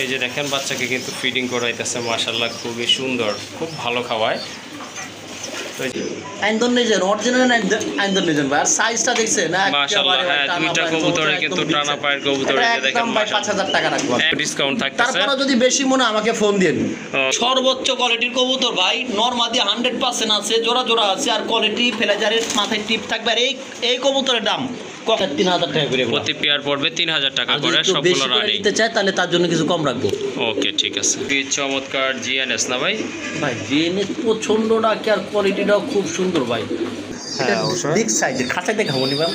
এই যে দেখেন বাচ্চাকে কিন্তু ফিডিং করাইতেছে, মাশাআল্লাহ খুবই সুন্দর, খুব ভালো খাওয়ায়। তো ইন্দোনেশিয়ান অরিজিনাল ইন্দোনেশিয়ান ভাই, আর সাইজটা দেখছেন না মাশাআল্লাহ, হ্যাঁ দুইটা কবুতরে কিন্তু টানা পায়ের কবুতর। এই যে দেখেন ভাই 5000 টাকা রাখবো, ডিসকাউন্ট থাকতেছে। তারপরে যদি বেশি মনে আমাকে ফোন দিন। সর্বোচ্চ কোয়ালিটির কবুতর ভাই, নরমাদি 100% আছে, জোড়া জোড়া আছে, আর কোয়ালিটি ফেলাজারের মাথায় টিপ থাকবে। আর এই কবুতরের দাম 3000 টাকা করে, প্রতি পেয়ার পড়বে 3000 টাকা করে, সবগুলো রানিং। নিতে চাই তাহলে তার জন্য কিছু কম রাখবো। ওকে ঠিক আছে। কি চমৎকার জিএনএস না ভাই? ভাই জিএনএস পছন্দটা কি, আর কোয়ালিটিটাও খুব সুন্দর ভাই। হ্যাঁ অবশ্যই বিগ সাইজের, খাঁচায় দেখাবো নি ভাই।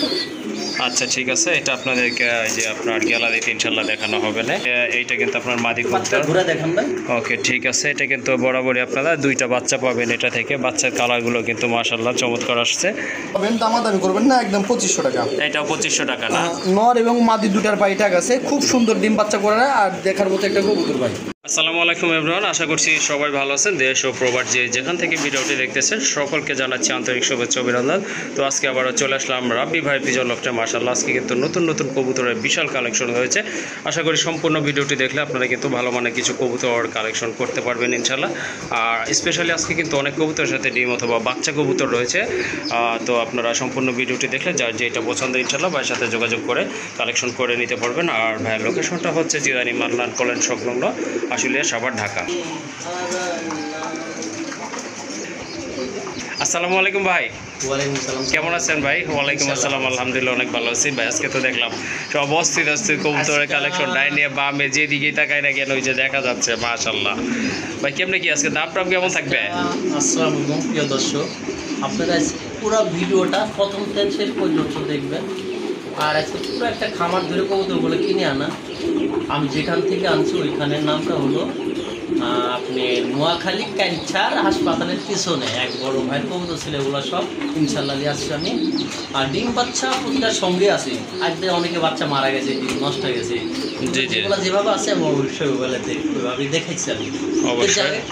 আচ্ছা ঠিক আছে, এটা আপনাদেরকে যে আপনার গ্যালারিতে ইনশাল্লাহ দেখানো হবে না। এইটা কিন্তু আপনার মাদি কবুতর, ঘুরে দেখান ভাই। ওকে ঠিক আছে। এটা কিন্তু বরাবরই আপনারা দুইটা বাচ্চা পাবেন এটা থেকে। বাচ্চার কালারগুলো কিন্তু মাশাআল্লাহ চমৎকার আসছে। দামাদামি করবেন না, একদম 2500 টাকা। এটাও 2500 টাকা না? নর এবং মাদি দুটার পাইটা গেছে, খুব সুন্দর ডিম বাচ্চা করে আর দেখার মতো একটা কবুতর ভাই। আসসালামু আলাইকুম এভরিওয়ান, আশা করছি সবাই ভালো আছেন। দেশ ও প্রবাস যেখান থেকে ভিডিওটি দেখতেছেন সকলকে জানাচ্ছি আন্তরিক শুভেচ্ছা অভিনন্দন। তো আজকে আবারও চলে আসলাম রাব্বি ভাই পিজন লফটে। মাশাআল্লাহ আজকে কিন্তু নতুন নতুন কবুতরের বিশাল কালেকশন হয়েছে। আশা করি সম্পূর্ণ ভিডিওটি দেখলে আপনারা কিন্তু ভালো মানের কিছু কবুতর কালেকশন করতে পারবেন ইনশাআল্লাহ। আর স্পেশালি আজকে কিন্তু অনেক কবুতরের সাথে ডিম অথবা বাচ্চা কবুতর রয়েছে। তো আপনারা সম্পূর্ণ ভিডিওটি দেখলে যার যেটা পছন্দ ইনশাআল্লাহ ভাইয়ের সাথে যোগাযোগ করে কালেকশন করে নিতে পারবেন। আর ভাইয়ের লোকেশনটা হচ্ছে জিরানি মান্নান কলেজ সংলগ্ন আশুলিয়া সাভার ঢাকা। আসসালামু আলাইকুম ভাই। ওয়ালাইকুম আসসালাম, কেমন আছেন ভাই? ওয়ালাইকুম আসসালাম, আলহামদুলিল্লাহ অনেক ভালো আছি ভাই। আজকে তো দেখলাম সব অস্থির অস্থির কবুতরের কালেকশন, ডাইনে বামে যেদিকেই তাকাই না কেন ওই যে দেখা যাচ্ছে মাশাআল্লাহ। ভাই কেমনে কি আজকে দাম টাম কেমন থাকবে? আসসালামু আলাইকুম প্রিয় দর্শক, আপনারা পুরো ভিডিওটা প্রথম থেকে শেষ পর্যন্ত দেখবেন। আর আজকে পুরো একটা খামার ধরে কবুতরগুলো কিনে আনা, আমি যেখান থেকে আনছি ওইখানের নামটা হলো আপনি নোয়াখালী ক্যান্সার হাসপাতালের পিছনে এক বড় ভাইয়ের কবুতর ছিল, এগুলো সব ইনশাল্লাহ দিয়ে আসছি আমি। আর ডিম বাচ্চা প্রতিটার সঙ্গে আছে, আজকে অনেকে বাচ্চা মারা গেছে, ডিম নষ্ট হয়ে গেছে, যেগুলো যেভাবে আছে আমি অবশ্যই ওইভাবে দেখাইছি আমি।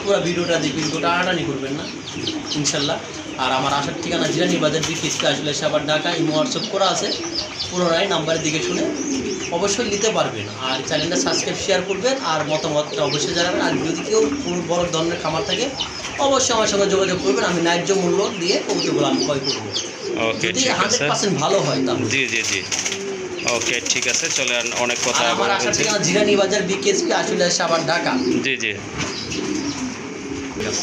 পুরো ভিডিওটা দেখবেন, ওটা আটানি করবেন না ইনশাল্লাহ। আর আমার আসার ঠিকানা জিরানি বাজার বিকিসকে আসলে সাবার ঢাকা, ইমো হোয়াটসঅ্যাপ করা আছে, পুনরায় নাম্বারের দিকে শুনে অবশ্যই নিতে পারবেন। আর চ্যানেলটা সাবস্ক্রাইব শেয়ার করবেন, আর মতামতটা অবশ্যই জানাবেন। আর যদি কেউ বড় ধরনের খামার থাকে অবশ্যই আমার সঙ্গে যোগাযোগ করবেন, আমি ন্যায্য মূল্য দিয়ে কবুতরগুলো আমি ক্রয় করবো, যদি 100% ভালো হয় তাহলে। জি জি জি ওকে ঠিক আছে। চলেন অনেক কথা আমার আসার ঠিকানা জিরানি বাজার বিকেএসপি আসলে সাবার ঢাকা। জি জি।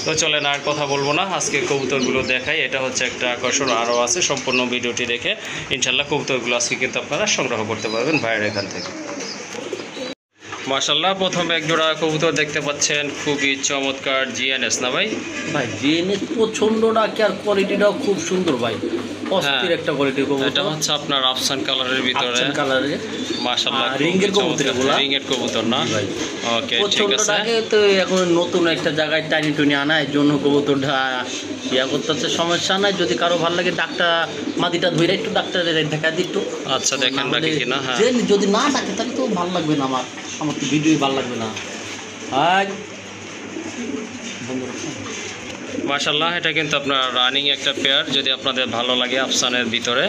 তো চলেন আর কথা বলবো না, আজকে কবুতরগুলো দেখাই। এটা হচ্ছে একটা আকর্ষণ আরও আছে, সম্পূর্ণ ভিডিওটি দেখে ইনশাল্লাহ কবুতরগুলো আজকে কিন্তু আপনারা সংগ্রহ করতে পারবেন ভাইয়ের এখান থেকে। মাশাআল্লাহ প্রথমে এক জোড়া কবুতর দেখতে পাচ্ছেন, খুবই চমৎকার জিএনএস না ভাই? ভাই জিএনএস পছন্দটা কি, আর কোয়ালিটিটাও খুব সুন্দর ভাই, অস্থির একটা কোয়ালিটির কবুতর। এটা হচ্ছে আপনার আফসান কালারের ভিতরে, আফসান কালারের মাশাআল্লাহ রিংয়ের কবুতর, এগুলা রিংয়ের কবুতর না ভাই? ওকে ঠিক আছে। পছন্দটাকে তো এখন নতুন একটা জায়গায় টানি টুনি আনায় জন্য কবুতরটা ইয়া করতেছে, সমস্যা নাই। যদি কারো ভালো লাগে ডাক্তার মাদিটা ধরে একটু ডাক্তারের দেখা দিই একটু। আচ্ছা দেখেন নাকি কিনা। হ্যাঁ যদি না ডাকে তাহলে তো ভালো লাগবে না, আমার তো ভিডিও ভালো লাগবে না। মাশাআল্লাহ এটা কিন্তু আপনার রানিং একটা পেয়ার, যদি আপনাদের ভালো লাগে আফসানের ভিতরে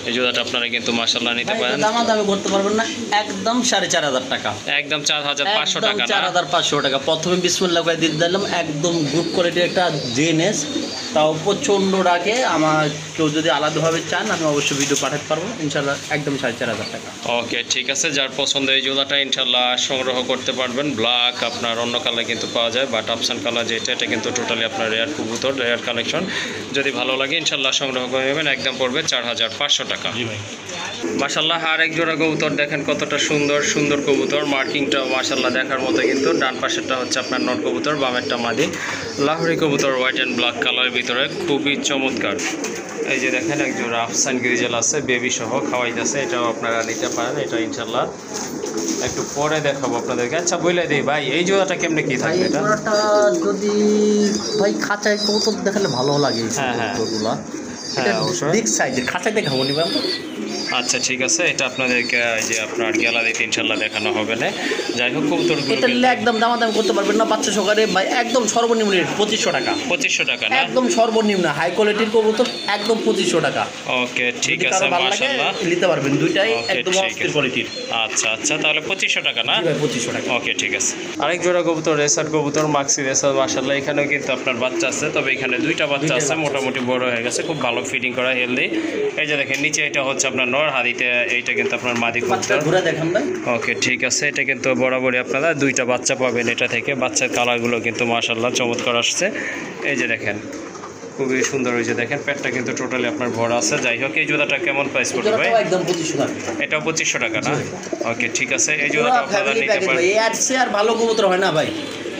এই জোড়াটা আপনারা কিন্তু মাশাআল্লাহ নিতে পারেন। দামাদামি করতে পারবেন না, একদম 4500 টাকা, একদম 4500 টাকা, 4500 টাকা। প্রথমে বিসমিল্লাহ করে দিয়ে দিলাম, একদম গুড কোয়ালিটির একটা জিএনএস, তাও প্রচণ্ড রাখে। আমার কেউ যদি আলাদাভাবে চান আমি অবশ্যই ভিডিও পাঠাতে পারবো ইনশাল্লাহ, একদম 4500 টাকা। ওকে ঠিক আছে, যার পছন্দ এই জোড়াটা ইনশাল্লাহ সংগ্রহ করতে পারবেন। ব্ল্যাক আপনার অন্য কালার কিন্তু পাওয়া যায়, বাট আফসান কালার যেটা এটা কিন্তু টোটালি আপনার রেয়ার কবুতর, রেয়ার কালেকশন। যদি ভালো লাগে ইনশাল্লাহ সংগ্রহ করে নেবেন, একদম পড়বে 4500 টাকা। মাশাআল্লাহ আর এক জোড়া কবুতর দেখেন কতটা সুন্দর সুন্দর কবুতর, মার্কিংটা মাশাআল্লাহ দেখার মতো। কিন্তু ডান পাশেরটা হচ্ছে আপনার নট কবুতর, বামেরটা মাদি লাহোরি কবুতর, হোয়াইট অ্যান্ড ব্ল্যাক কালারের ভিতরে, খুবই চমৎকার। এই যে দেখেন এক জোড়া আফসান গ্রিজেল আছে, বেবি সহ খাওয়াইতেছে, এটাও আপনারা নিতে পারেন। এটা ইনশাল্লাহ একটু পরে দেখাবো আপনাদেরকে। আচ্ছা বলে দিই ভাই, এই জোড়াটা কেমনে কি থাকবে? এটা যদি ভাই খাঁচায় কবুতর দেখালে ভালো লাগে। হ্যাঁ হ্যাঁ কবুতরগুলো হ্যাঁ অবশ্যই বিগ সাইজের, খাঁচায় দেখাবো নি ভাই। আচ্ছা ঠিক আছে, এটা আপনাদেরকে যে আপনার গ্যালারিতে ইনশাল্লাহ দেখানো হবে না। যাই হোক কবুতরগুলো এটা নিলে একদম দামাদামি করতে পারবেন না, বাচ্চা সহকারে ভাই একদম সর্বনিম্ন রেট 2500 টাকা। 2500 টাকা না? একদম সর্বনিম্ন হাই কোয়ালিটির কবুতর একদম 2500 টাকা। ওকে ঠিক যদি আছে, কারো ভালো লাগে মাশাআল্লাহ নিতে পারবেন, দুইটাই Okay, একদম ঠিক অস্থির আছে। কোয়ালিটির। আচ্ছা আচ্ছা, তাহলে 2500 টাকা না? জি ভাই 2500 টাকা। ওকে ঠিক আছে। আরেক জোড়া কবুতর রেসার কবুতর, মাক্সি রেসার, মাশাআল্লাহ এখানেও কিন্তু আপনার বাচ্চা আছে, তবে এখানে দুইটা বাচ্চা আছে, মোটামুটি বড় হয়ে গেছে, খুব ভালো ফিটিং করা, হেলদি। এই যে দেখেন নিচে এটা হচ্ছে আপনার নর, হাদিতে এইটা কিন্তু আপনার মাদি বাচ্চা কবুতর। ঘুরে দেখান ভাই। ওকে ঠিক আছে, এটা কিন্তু বরাবরই আপনারা দুইটা বাচ্চা পাবেন এটা থেকে। বাচ্চার কালারগুলো কিন্তু মাশাআল্লাহ চমৎকার আসছে। এই যে দেখেন খুবই সুন্দর হয়েছে, দেখেন পেটটা কিন্তু টোটালি আপনার ভরা আছে। যাই হোক এই জোড়াটা কেমন প্রাইস পড়বে ভাই? জোড়াটাও একদম 2500 টাকা। এটাও 2500 টাকা না? ওকে ঠিক আছে, এই পুরো জোড়াটা আপনারা ফ্যামিলি নিতে প্যাকেজ পারেন। ভাই, এর চেয়ে আর ভালো কবুতর হয় না ভাই।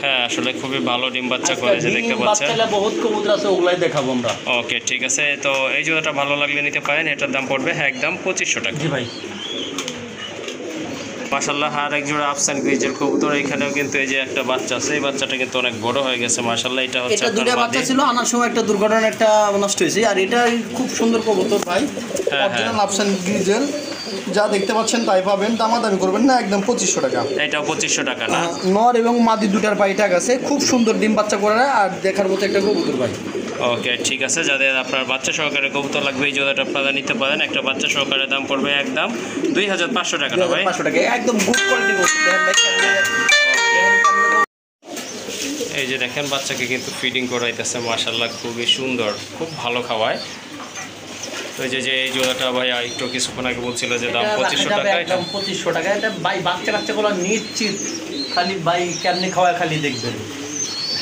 হ্যাঁ আসলে খুবই ভালো ডিম বাচ্চা করে, যে দেখতে ডিম পাচ্ছেন। বাচ্চালে বহুত কবুতর আছে, ওগুলাই দেখাবো আমরা। ওকে ঠিক আছে, তো এই জোড়াটা ভালো লাগলে নিতে পারেন। এটার দাম পড়বে একদম 2500 টাকা। জি ভাই। মাশাআল্লাহ আর এক জোড়া আফসান গ্রিজের কবুতর, এখানেও কিন্তু এই যে একটা বাচ্চা আছে, এই বাচ্চাটা কিন্তু অনেক বড় হয়ে গেছে মাশাআল্লাহ। এটা হচ্ছে এটা দুটো আপনার বাচ্চা মাদি। ছিল, আনার সময় একটা দুর্ঘটনা একটা নষ্ট হয়েছে, আর এটা খুব সুন্দর কবুতর ভাই। হ্যাঁ, অরিজিনাল আফসান গ্রিজেল, যা দেখতে পাচ্ছেন তাই পাবেন, দামাদামি করবেন না, একদম 2500 টাকা। এটাও 2500 টাকা না? নর এবং মাদি দুটার পাই টাক আছে, খুব সুন্দর ডিম বাচ্চা করে আর দেখার মতো একটা কবুতর ভাই। ওকে ঠিক আছে, যাদের আপনার বাচ্চা সহকারে কবুতর লাগবে এই জোড়াটা আপনারা নিতে পারেন। একটা বাচ্চা সহকারে দাম পড়বে একদম 2500 টাকা না ভাই? 2500 টাকা একদম গুড কোয়ালিটি কবুতর দেখেন ভাই। এই যে দেখেন বাচ্চাকে কিন্তু ফিডিং করাইতেছে মাশাআল্লাহ, খুবই সুন্দর, খুব ভালো খাওয়ায়। তো এই যে এই জোড়াটা ভাই একটু কিছুক্ষণ আগে বলছিল যে দাম 2500 টাকা, এটা একদম 2500 টাকা। এটা ভাই বাচ্চা কাচ্চাগুলো নিশ্চিত খালি ভাই কেমনি খাওয়া খালি দেখবেন।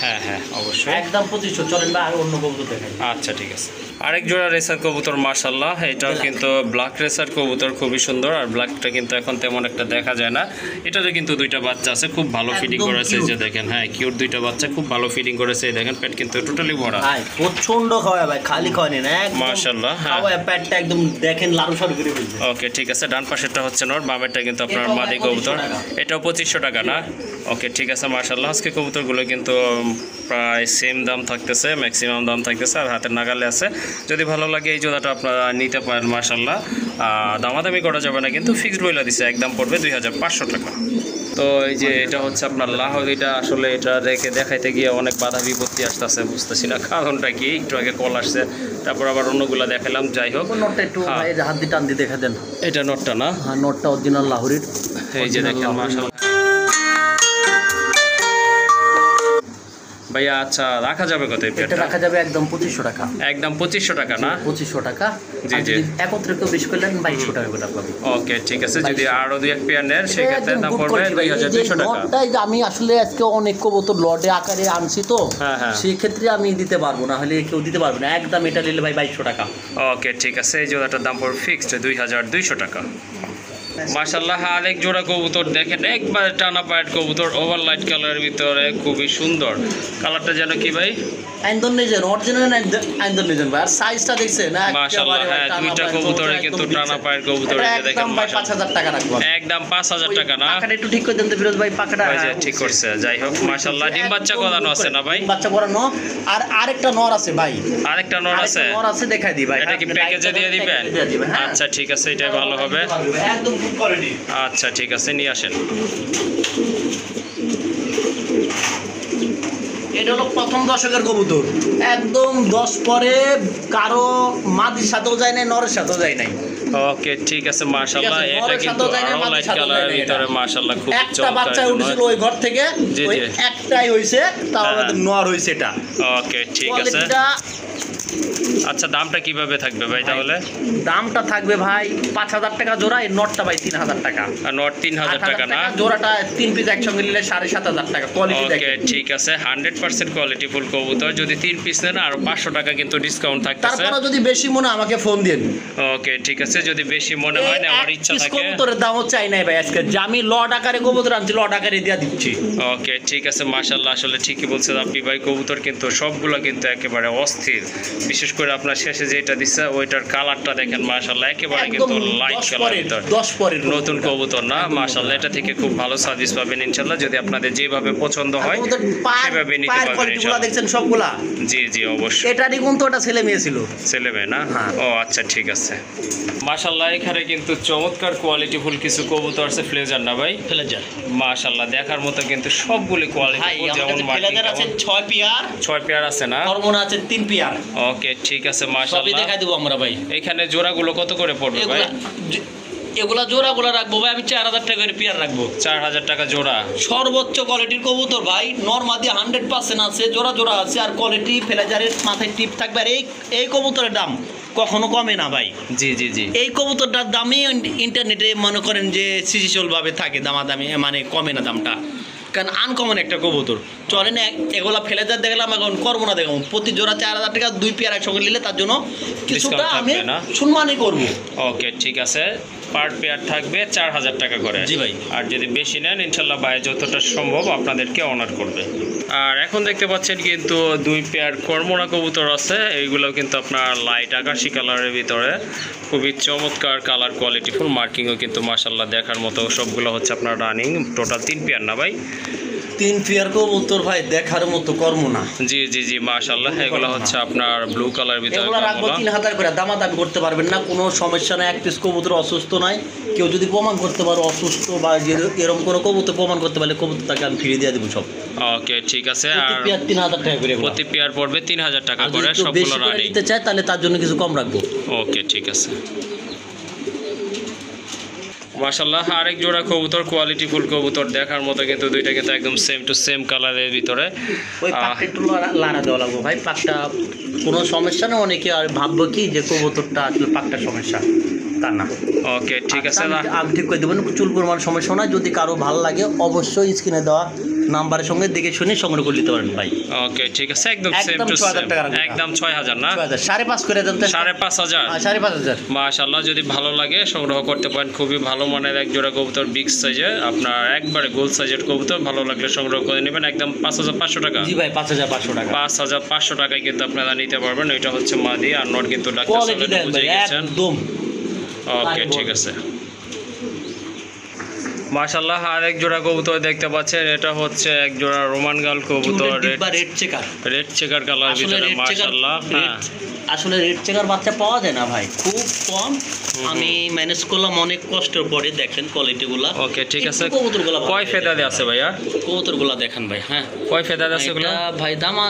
হ্যাঁ হ্যাঁ অবশ্যই একদম 2500। চলেন ভাই আর অন্য কবুতর দেখাই। আচ্ছা ঠিক আছে। আরেক জোড়া রেসার কবুতর মাশাআল্লাহ, এটাও কিন্তু ব্ল্যাক রেসার কবুতর, খুবই সুন্দর। আর ব্ল্যাকটা কিন্তু এখন তেমন একটা দেখা যায় না। এটাতে কিন্তু দুইটা বাচ্চা আছে, খুব ভালো ফিটিং একদম করেছে। এই যে cute। দেখেন, হ্যাঁ কিউট দুইটা বাচ্চা, খুব ভালো ফিটিং করেছে। এই দেখেন পেট কিন্তু টোটালি ভরা ভাই প্রচন্ড খাওয়া ভাই, খালি খাওয়ানি না, একদম মাশাআল্লাহ। হ্যাঁ খাওয়া পেটটা একদম দেখেন লাড়ু সাড়ু করে ফেলছে। ওকে ঠিক আছে, ডান পাশেরটা হচ্ছে নর, বামেরটা কিন্তু আপনার এটাও মাদি 2500 কবুতর। টাকা। এটাও 2500 টাকা না? ওকে ঠিক আছে মাশাআল্লাহ। আজকে কবুতরগুলো কিন্তু প্রায় সেম দাম থাকতেছে, ম্যাক্সিমাম দাম থাকতেছে, আর হাতের নাগালে আছে। যদি ভালো লাগে এই জোড়াটা আপনারা নিতে পারেন মাশাআল্লাহ। দামাদামি করা যাবে না কিন্তু, ফিক্সড বইলা দিছে, একদম পড়বে 2500 টাকা। তো এই যে এটা হচ্ছে আপনার লাহোর, এটা আসলে এটা রেখে দেখাইতে গিয়ে অনেক বাধা বিপত্তি আসতেছে, বুঝতেছি না কারণটা কি। একটু আগে কল আসছে, তারপর আবার অন্যগুলো দেখালাম। যাই হোক নোটটা একটু হ্যাঁ। ভাই হাত দিয়ে টান দিয়ে দেখা দেন। এটা নটটা না? হ্যাঁ নোটটা অরিজিনাল লাহোরের। এই যে দেখেন মাশাআল্লাহ ভাইয়া। আচ্ছা রাখা যাবে কত এই এটা পেয়ারটা? রাখা যাবে একদম 2500 টাকা। একদম 2500 টাকা না? 2500 টাকা। জি, আর জি। যদি একত্রে কেউ বেশি করলেন 2200 টাকা করে পাবেন। ওকে ঠিক আছে, যদি আরো দুই এক পেয়ার নেন সেক্ষেত্রে দাম পড়বে 2200 টাকা। লটটাই আমি আসলে আজকে অনেক কবুতর লটে আকারে আনছি তো, হ্যাঁ, হ্যাঁ। সেই ক্ষেত্রে আমি দিতে পারবো না, হলে কেউ দিতে পারবে না। একদম এটা নিলে ভাই 2200 টাকা। ওকে ঠিক আছে, এই জোড়াটার দাম পড়বে ফিক্সড 2200 টাকা। মাশাআল্লাহ আরেক জোড়া কবুতর দেখেন, একবার টানা পায়ের কবুতর, ওভার লাইট কালারের ভিতরে, খুবই সুন্দর। কালারটা যেন কি ভাই? আইন্দোনেশিয়ান অরিজিনাল আইন্দোনেশিয়ান ভাই, আর সাইজটা দেখছেন না? মাশাআল্লাহ হ্যাঁ, দুইটা কবুতরে কিন্তু টানা পায়ের কবুতর। এই যে দেখেন একদম ভাই মাশাআল্লাহ 5000 টাকা রাখবো। একদম 5000 টাকা না? পাকাটা একটু ঠিক করে দেন তো ফিরোজ ভাই, পাকাটা। ওই যে ঠিক করছে। যাই হোক মাশাআল্লাহ, ডিম বাচ্চা করানো আছে না ভাই? ডিম বাচ্চা করানো। আর আরেকটা নর আছে ভাই, আরেকটা নর আছে? নর আছে দেখাই দিই ভাই। এটা কি প্যাকেজে দিয়ে দিবেন? দিয়ে দিবেন, হ্যাঁ। আচ্ছা ঠিক আছে, এটাই ভালো হবে। একদম গুড কোয়ালিটি। আচ্ছা ঠিক আছে, নিয়ে আসেন। এটা হলো প্রথম দশকের কবুতর, একদম 10 পরে, কারো মাদির সাথেও যায় নাই, নরের সাথেও যায় নাই। ওকে ঠিক আছে মাশাআল্লাহ, ঠিক আছে, এটা নরের কিন্তু সাথেও যায় না, আরো মাদির লাইট সাথেও যায় কালারের না ভিতরে এটা। মাশাআল্লাহ খুব একটা চমৎকার। বাচ্চা উঠেছিল ওই ঘর থেকে, জি, ওই জি। একটাই হইছে, তাও হ্যাঁ। আমাদের নর হইছে এটা। ওকে ঠিক আছে। কোয়ালিটিটা আচ্ছা দামটা কিভাবে থাকবে ভাই তাহলে? দামটা থাকবে ভাই 5000 টাকা জোড়া, এই নটটা ভাই 3000 টাকা। আর নট 3000 টাকা না? জোড়াটা 3 পিস একসঙ্গে নিলে 7500 টাকা। কোয়ালিটি ওকে দেখেন। ঠিক আছে, 100% কোয়ালিটি ফুল কবুতর। যদি 3 পিস নেন আর 500 টাকা কিন্তু ডিসকাউন্ট থাকতেছে। তারপরে যদি বেশি মনে আমাকে ফোন দিন। ওকে ঠিক আছে, যদি বেশি মনে হয় না আমার ইচ্ছা থাকে। কবুতরের দামও চাই নাই ভাই আজকে, যে আমি লট আকারে কবুতর আনছি, লট আকারে দিয়ে দিচ্ছি। ওকে ঠিক আছে মাশাআল্লাহ, আসলে ঠিকই বলছেন আপনি ভাই। কবুতর কিন্তু সবগুলো কিন্তু একেবারে অস্থির, বিশেষ করে আপনার শেষে যেটা দিচ্ছে ওইটার কালারটা দেখেন মাশাআল্লাহ একেবারে কিন্তু লাইট কালার ভিতর 10 পরের নতুন কবুতর না মাশাআল্লাহ এটা থেকে খুব ভালো সার্ভিস পাবেন ইনশাআল্লাহ যদি আপনাদের যেভাবে পছন্দ হয় সেভাবে নিতে পারবেন কোয়ালিটিগুলো ইনশাআল্লাহ দেখছেন সবগুলা জি জি অবশ্যই এটা দেখুন তো ওটা ছেলে মেয়ে ছিল ছেলে মেয়ে না হ্যাঁ। ও আচ্ছা ঠিক আছে মাশাআল্লাহ এখানে কিন্তু চমৎকার কোয়ালিটি ফুল কিছু কবুতর আছে ফ্লেজার না ভাই ফ্লেজার মাশাআল্লাহ দেখার মতো কিন্তু সবগুলি কোয়ালিটি ভাই ফুল আমাদের যেমন কাছে ফ্লেজার আছে 6 পেয়ার 6 পেয়ার আছে না হরমোন আছে 3 পেয়ার ওকে ঠিক আছে সবই মাশাআল্লাহ দেখাই দেব আমরা ভাই এখানে জোড়াগুলো কত করে পড়বে ভাই এগুলা জোড়াগুলো রাখবো ভাই আমি 4000 টাকা করে পেয়ার রাখবো 4000 টাকা জোড়া সর্বোচ্চ কোয়ালিটির কবুতর ভাই নরমাদি 100% আছে জোড়া জোড়া আছে আর কোয়ালিটি ফ্লেজারের মাথায় টিপ থাকবে আর এই কবুতরের দাম কখনো কমে না ভাই জি জি জি এই কবুতরটার দামই ইন্টারনেটে মনে করেন যে সৃষ্টিশীলভাবে থাকে দামাদামি মানে কমে না দামটা কারণ আনকমন একটা কবুতর চলেন এগুলা ফ্লেজার দেখলাম এখন করবো না দেখলাম প্রতি জোড়া 4000 টাকা 2 পেয়ার একসঙ্গে নিলে তার জন্য কিছুটা Discount আমি থাকবে না? সম্মানই করবো ওকে ঠিক আছে পার পেয়ার থাকবে 4000 টাকা করে জি ভাই। আর যদি বেশি নেন ইনশাল্লাহ ভাই যতটা সম্ভব আপনাদেরকে অনার করবে আর এখন দেখতে পাচ্ছেন কিন্তু 2 পেয়ার কর্মরা কবুতর আছে এইগুলো কিন্তু আপনার লাইট আকাশি কালারের ভিতরে খুবই চমৎকার কালার কোয়ালিটি ফুল মার্কিংও কিন্তু মাশাল্লাহ দেখার মতো সবগুলো হচ্ছে আপনার রানিং টোটাল 3 পেয়ার না ভাই 3 পেয়ার কবুতর ভাই দেখার মতো কর্ম না জি জি জি মাশাল্লাহ এগুলো হচ্ছে আপনার ব্লু কালার ভিতরে এগুলো রাখবো 3000 করে দামাদামি করতে পারবেন না কোনো সমস্যা নাই এক পিস কবুতর অসুস্থ নয় কেউ যদি প্রমাণ করতে পারো অসুস্থ বা এরকম কোনো কবুতর প্রমাণ করতে পারলে কবুতর তাকে আমি ফিরিয়ে দিয়ে দেবো সব ওকে ঠিক আছে প্রতি আর পেয়ার 3000 টাকা করে প্রতি পেয়ার পড়বে 3000 টাকা আর করে যদি কেউ সবগুলো বেশি করে রানিং নিতে চায় তাহলে তার জন্য কিছু কম রাখবো ওকে ঠিক আছে মাশাআল্লাহ আরেক জোড়া কবুতর কোয়ালিটি ফুল কবুতর দেখার মতো কিন্তু দুইটা কিন্তু একদম সেম টু সেম কালারের ভিতরে ওই পাকটা একটু লাড়া দেওয়া লাগবো ভাই পাকটা কোনো সমস্যা না অনেকে আর ভাববো কি যে কবুতরটা আসলে পাকটা সমস্যা তা না ওকে ঠিক আছে আচ্ছা, না আমি ঠিক করে দেবো চুল পরিমাণ সমস্যা না যদি কারো ভালো লাগে অবশ্যই স্ক্রিনে দেওয়া নাম্বারের সঙ্গে দেখে শুনে সংগ্রহ করে নিতে পারেন ভাই ওকে ঠিক আছে একদম সেম একদম টু 6000 সেম টাকা রাখবেন। একদম 6000 না 5.5 করে দেন তো 5500 5.5 মাশাআল্লাহ যদি ভালো লাগে সংগ্রহ করতে পারেন খুবই ভালো মানের এক জোড়া কবুতর বিগ সাইজে আপনার একবারে গোল সাইজের কবুতর ভালো লাগলে সংগ্রহ করে নেবেন একদম 5500 টাকা জি ভাই 5500 টাকা 5500 টাকায় কিন্তু আপনারা নিতে পারবেন এটা হচ্ছে মাদি আর নট কিন্তু ডাক্তার কোয়ালিটি সাহেব দেন বুঝে ভাই গেছেন একদম ওকে ঠিক আছে মাশাআল্লাহ আরেক জোড়া কবুতর দেখতে পাচ্ছেন এটা হচ্ছে এক জোড়া রোমান গাল কবুতর red checker red checker colour আসলে ভিতরে রেড চেকার মাশাআল্লাহ হ্যাঁ আসলে রেড চেকার বাচ্চা পাওয়া যায় না ভাই খুব কম আমি ম্যানেজ করলাম অনেক কষ্টের পরে দেখেন কোয়ালিটিগুলো ওকে ঠিক আছে কবুতরগুলো কয় ফেদারে আছে ভাইয়া কবুতরগুলো দেখেন ভাই হ্যাঁ কয় ফেদার আছে এগুলো এটা ভাই দামা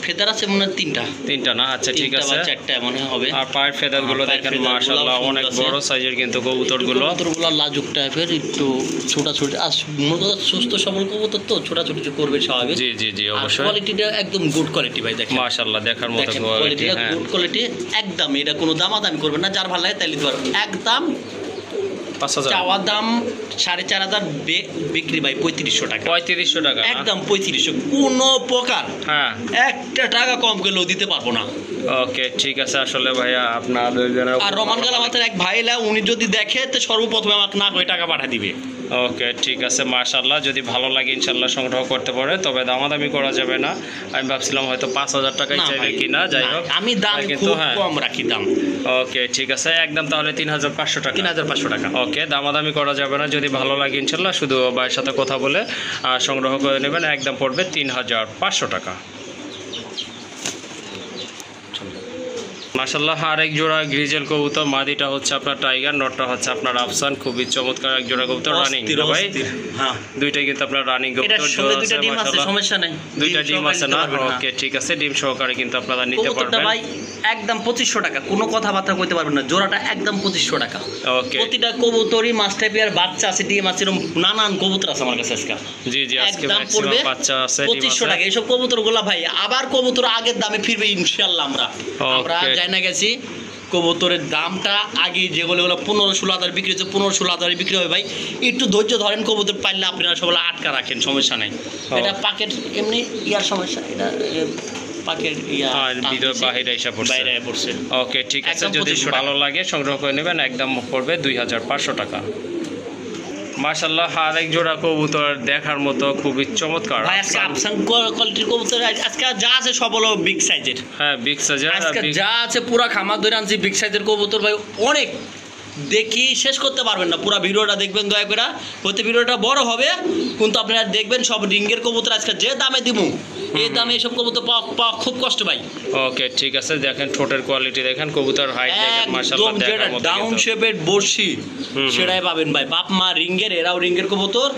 ফেদার আছে মনে হয় 3টা তিনটা না আচ্ছা ঠিক আছে 4টা মনে হবে আর পায়ের ফেদার গুলো পায়ের দেখেন ফেদারগুলো মাশাআল্লাহ সুন্দর অনেক আছে। বড় সাইজের কিন্তু কবুতরগুলো কবুতরগুলো লাজুক টাইপের একটু ছোটাছুটি আর মূলত সুস্থ সবল কবুতর তো ছোটাছুটি করবে স্বাভাবিক জি জি জি অবশ্যই কোয়ালিটিটা একদম গুড কোয়ালিটি ভাই দেখেন মাশাআল্লাহ দেখার মতো দেখেন কোয়ালিটি কোয়ালিটিটা হ্যাঁ গুড কোয়ালিটি একদম এটা কোনো দামাদামি করবেন না যার ভালো লাগে তাই নিতে পারবেন একদম 5000 চাওয়া দাম 4500 বিক্রি ভাই 3500 টাকা 3500 টাকা না? একদম 3500 কোনো প্রকার হ্যাঁ একটা টাকা কম করলেও দিতে পারবো না ওকে ঠিক আছে আসলে ভাইয়া আপনাদের জন্য আর রমান গাল আমাদের এক ভাই এলা উনি যদি দেখে তো সর্বপ্রথমে আমাকে না করে টাকা পাঠিয়ে দিবে ওকে ঠিক আছে মাশাআল্লাহ যদি ভালো লাগে ইনশাআল্লাহ সংগ্রহ করতে পারে তবে দামাদামি করা যাবে না আমি ভাবছিলাম হয়তো 5000 টাকাই না চাইবে ভাই, কিনা যাই হোক আমি দাম কিন্তু খুব হ্যাঁ কম রাখি দাম ওকে ঠিক আছে একদম তাহলে 3500 টাকা 3500 টাকা ওকে দামাদামি করা যাবে না যদি ভালো লাগে ইনশাল্লাহ শুধু ভাইয়ের সাথে কথা বলে সংগ্রহ করে নেবেন একদম পড়বে 3500 টাকা মাশাআল্লাহ আরেক জোড়া গ্রিজেল কবুতর মাদিটা হচ্ছে আপনার টাইগার নটটা হচ্ছে আপনার আফসান খুবই চমৎকার এক জোড়া কবুতর রানিং অস্থির, ভাই অস্থির। হ্যাঁ দুইটাই কিন্তু আপনার রানিং এটার কবুতর সঙ্গে জোড়া দুইটা ডিম আছে মাশাআল্লাহ সমস্যা নাই দুইটা ডিম আছে না সহকারে নিতে পারবেন, ওকে ঠিক আছে ডিম সহকারে কিন্তু আপনারা নিতে কবুতরটা পারবেন ভাই একদম 2500 টাকা কোনো কথাবার্তা কইতে পারবেন না জোড়াটা একদম 2500 টাকা ওকে প্রতিটা কবুতরই মাস্টার পেয়ার বাচ্চা আছে ডিম আছে এরকম নানান কবুতর আছে আমার কাছে আজকে জি জি আজকে একদম ম্যাক্সিমাম পড়বে বাচ্চা আছে ডিম 2500 আছে টাকা এইসব কবুতরগুলো ভাই আবার কবুতর আগের দামে ফিরবে ইনশাআল্লাহ আমরা Okay. যাই না গেছি কবুতরের দামটা আগে যেগুলো 15-16 হাজার বিক্রি হচ্ছে 15-16 হাজারে বিক্রি হবে ভাই একটু ধৈর্য ধরেন কবুতর পাইলে আপনারা সবাই আটকা রাখেন সমস্যা নাই এটা পাকের এমনি ইয়ার সমস্যা এটা পাকের ইয়া আর ভিতর বাইরে এসে পড়ছে বাইরে পড়ছে ওকে ঠিক আছে একদম যদি 2500 টাকা। ভালো লাগে সংগ্রহ করে নেবেন একদম পড়বে 2500 টাকা মাশাআল্লাহ আরেক জোড়া কবুতর দেখার মতো খুবই চমৎকার। ভাই আজকে আফসান কোয়ালিটির কবুতর আজকে যা আছে সব হলো বিগ সাইজের। হ্যাঁ বিগ সাইজের আজকে যা আছে পুরা খামার ধরে আনছি বিগ সাইজের কবুতর ভাই, অনেক দেখি শেষ করতে পারবেন না। পুরো ভিডিওটা দেখবেন দয়া করে, হতে ভিডিওটা বড় হবে কিন্তু আপনারা দেখবেন সব রিঙ্গের কবুতর আজকে যে দামে দিমু এই দামে এসব কবুতর পাওয়া খুব কষ্ট ভাই। ওকে ঠিক আছে, দেখেন ঠোঁটের কোয়ালিটি দেখেন, কবুতর হাইট দেখেন মাশাআল্লাহ একদম যেটা দেখার মতো ডাউন কিন্তু। শেপের বর্ষি সেটাই পাবেন ভাই। বাপ মা রিঙ্গের, এরাও রিঙ্গের কবুতর।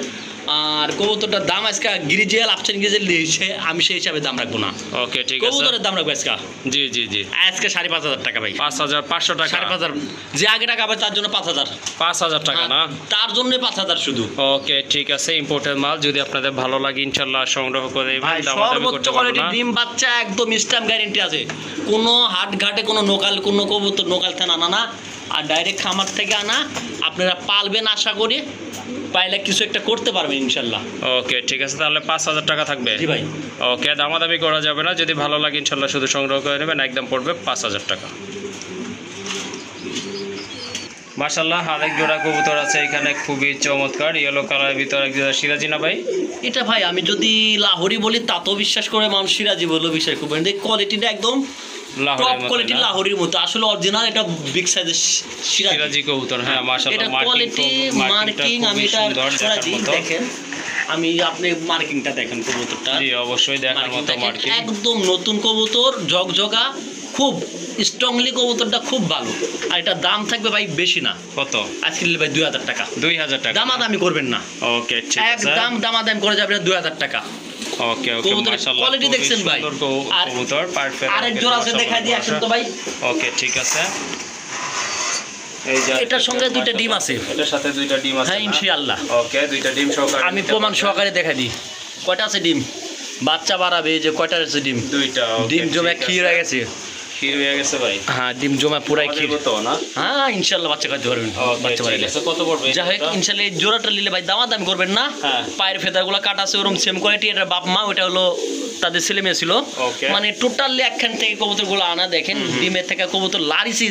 আর কবুতরটার দাম আজকে গিরিজেল আফসান গিরিজেল দিয়েছে, আমি সেই হিসাবে দাম রাখবো না। ওকে ঠিক আছে, কবুতরের দাম রাখবো আজকে জি জি জি আজকে 5,500 টাকা ভাই। 5500 টাকা, 5,500 যে আগে টাকা পাবে তার জন্য 5,000, 5000 টাকা না? তার জন্য 5,000 শুধু। ওকে ঠিক আছে, ইম্পোর্টেড মাল, যদি আপনাদের ভালো লাগে ইনশাআল্লাহ সংগ্রহ করে ভাই নেবেন, দামাদামি সর্বোচ্চ করতে পারবেন কোয়ালিটি না। ডিম বাচ্চা একদম স্ট্যাম্প গ্যারেন্টি আছে। কোনো হাট ঘাটে কোনো নোকাল কোনো কবুতর নোকাল থেকে আনা না, আর ডাইরেক্ট খামার থেকে আনা। আপনারা পালবেন আশা করি, পাইলে কিছু একটা করতে পারবেন ইনশাল্লাহ। ওকে ঠিক আছে, তাহলে 5000 টাকা থাকবে। জি ভাই। ওকে, দামাদামি করা যাবে না, যদি ভালো লাগে ইনশাআল্লাহ শুধু সংগ্রহ করে নেবেন, একদম পড়বে 5000 টাকা। মাশাআল্লাহ আরেক জোড়া কবুতর আছে এখানে খুবই চমৎকার, ইয়েলো কালারের ভিতরে এক জোড়া সিরাজি না ভাই? এটা ভাই আমি যদি লাহোরি বলি তাতেও বিশ্বাস করে, মানুষ সিরাজি বলেও বিশ্বাস করবেন। কোয়ালিটিটা একদম টপ কোয়ালিটি লাহোরির মতো, আসলে অরিজিনাল এটা বিগ সাইজের সিরাজি কবুতর। হ্যাঁ মাশাআল্লাহ, এটা কোয়ালিটি মার্কিং আমি এটা সিরাজি দেখেন, আমি আপনি মার্কিংটা দেখেন কবুতরটা। জি অবশ্যই দেখার মতো মার্কিং, একদম নতুন কবুতর, ঝকঝকা, খুব স্ট্রংলি কবুতরটা খুব ভালো। আর এটা দাম থাকবে ভাই বেশি না। কত? আজকে নিলে ভাই 2000 টাকা। 2000 টাকা দামাদামি করবেন না। ওকে ঠিক আছে, একদম দামাদামি করে যাবেন 2000 টাকা। ওকে ওকে কবুতরের মাশাআল্লাহ কোয়ালিটি দেখছেন ভাই। আর কবুতর পারফেক্ট। আরেক জোড়া আছে দেখাই দিই আসেন তো ভাই। ওকে ঠিক আছে, এই যে এটার সঙ্গে দুইটা ডিম আছে। এটার সাথে দুইটা ডিম আছে হ্যাঁ না? ইনশাআল্লাহ। ওকে দুইটা ডিম সহকারে আমি নিতে প্রমাণ পারবেন। সহকারে দেখাই দিই কয়টা আছে ডিম, বাচ্চা বাড়াবে এই যে কয়টা আছে ডিম। দুইটা। ওকে, ডিম জমে ঠিক ক্ষীর আছে। হয়ে গেছে। ক্ষীর হয়ে গেছে ভাই? হ্যাঁ ডিম জমা পুরাই ক্ষীর। আমাদের তো না? হ্যাঁ ইনশাআল্লাহ বাচ্চা খাইতে পারবেন। ওকে বাচ্চা ঠিক বাড়াইলে আছে, কত পড়বে যাই হোক এটা? ইনশাআল্লাহ এই জোড়াটা নিলে ভাই দামাদামি করবেন না। হ্যাঁ। পায়ের ফেদারগুলো কাটা আছে ওরকম সেম কোয়ালিটি। এটা বাপ মা, ওটা হলো তাদের ছেলে মেয়ে ছিল। ওকে। মানে টোটালি একখান থেকে কবুতরগুলো আনা দেখেন, ডিমের থেকে কবুতর লারিছি,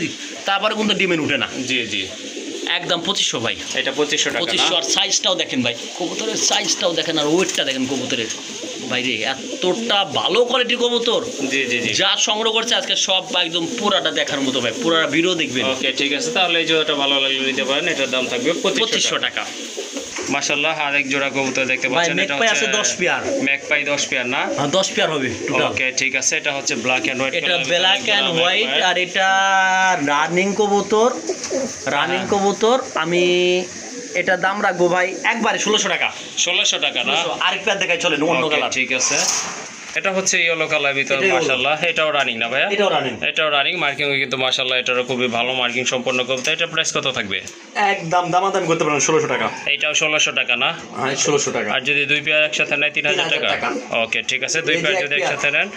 তারপরে কিন্তু ডিমের উঠে না। জি জি, একদম 2500 ভাই। এটা 2500 টাকা না? 2500। আর সাইজটাও দেখেন ভাই, কবুতরের সাইজটাও দেখেন, আর ওয়েটটা দেখেন কবুতরের বাইরে, এতটা ভালো কোয়ালিটির কবুতর। জি জি জি, যা সংগ্রহ করছে আজকে সব একদম পুরাটা দেখার মতো ভাই, পুরাটা ভিডিও দেখবেন। ওকে ঠিক আছে, তাহলে এই জোড়াটা ভালো লাগলে নিতে পারেন, এটার দাম থাকবে 2500 টাকা। মাশাআল্লাহ আরেক জোড়া কবুতর দেখতে ভাই পাচ্ছেন, মেকপাই আছে 10 পেয়ার। মেকপাই 10 পেয়ার না? হ্যাঁ 10 পেয়ার হবে টোটাল। ওকে ঠিক আছে, এটা হচ্ছে ব্ল্যাক এন্ড হোয়াইট, এটা ব্ল্যাক এন্ড হোয়াইট, আর এটা রানিং কবুতর। রানিং কবুতর আমি এটা দাম রাখবো ভাই একবারে 1600 টাকা। 1600 টাকা না? আরেক পেয়ার দেখাই চলেন অন্য ওকে, কালার। ঠিক আছে, এটা হচ্ছে ইয়েলো কালার ভিতর। এটাই মাশাআল্লাহ এটাও রানিং না ভাইয়া? এটাও রানিং। এটাও রানিং, মার্কিং কিন্তু মাশাআল্লাহ এটারও খুবই ভালো মার্কিং সম্পন্ন কবুতর। এটা প্রাইস কত থাকবে? একদম দামাদামি করতে পারেন 1600 টাকা। এটাও 1600 টাকা না? হ্যাঁ 1600 টাকা। আর যদি দুই পেয়ার একসাথে নেয় 3000 টাকা? 3000 টাকা। ওকে ঠিক আছে, দুই এই যে পেয়ার এক যদি পেয়ার। একসাথে নেন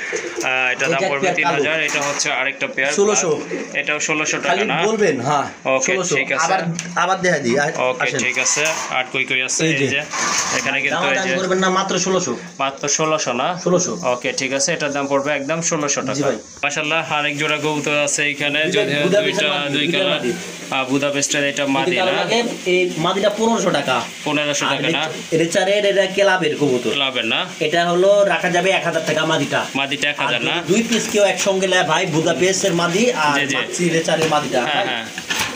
এটা এই দাম যে এক পড়বে পেয়ার 3000। এটা হচ্ছে আরেকটা পেয়ার 1600। এটাও 1600 টাকা খালি না? বলবেন হ্যাঁ ওকে 1600। ঠিক আছে, আবার আবার দেখা দিই ওকে ঠিক আছে। আর কই আছে এই এই যে। যে এখানে কিন্তু এই দামাদামি যে করবেন না, মাত্র 1600। মাত্র 1600 না? 1600। ওকে ঠিক আছে, এটার দাম পড়বে একদম 1600 জি টাকা। ভাই। মাশাআল্লাহ আরেক জোড়া কবুতর আছে এখানে, যদি বুদাপেস্টের দুইটা মাদি, দুই দুইটার কালার। মাদি। বুদাপেস্টের এটা মাদি না? এই মাদিটা 1500 টাকা। 1500 টাকা না? রেচারের এটা ক্লাবের কবুতর। লাভের না? এটা হলো রাখা যাবে 1000 টাকা মাদিটা। মাদিটা 1000 না? দুই পিস কেউ একসঙ্গে নেয় ভাই, বুদাপেস্টের মাদি আর জি, জি। মাক্সি রেচারের মাদিটা। হ্যাঁ হ্যাঁ,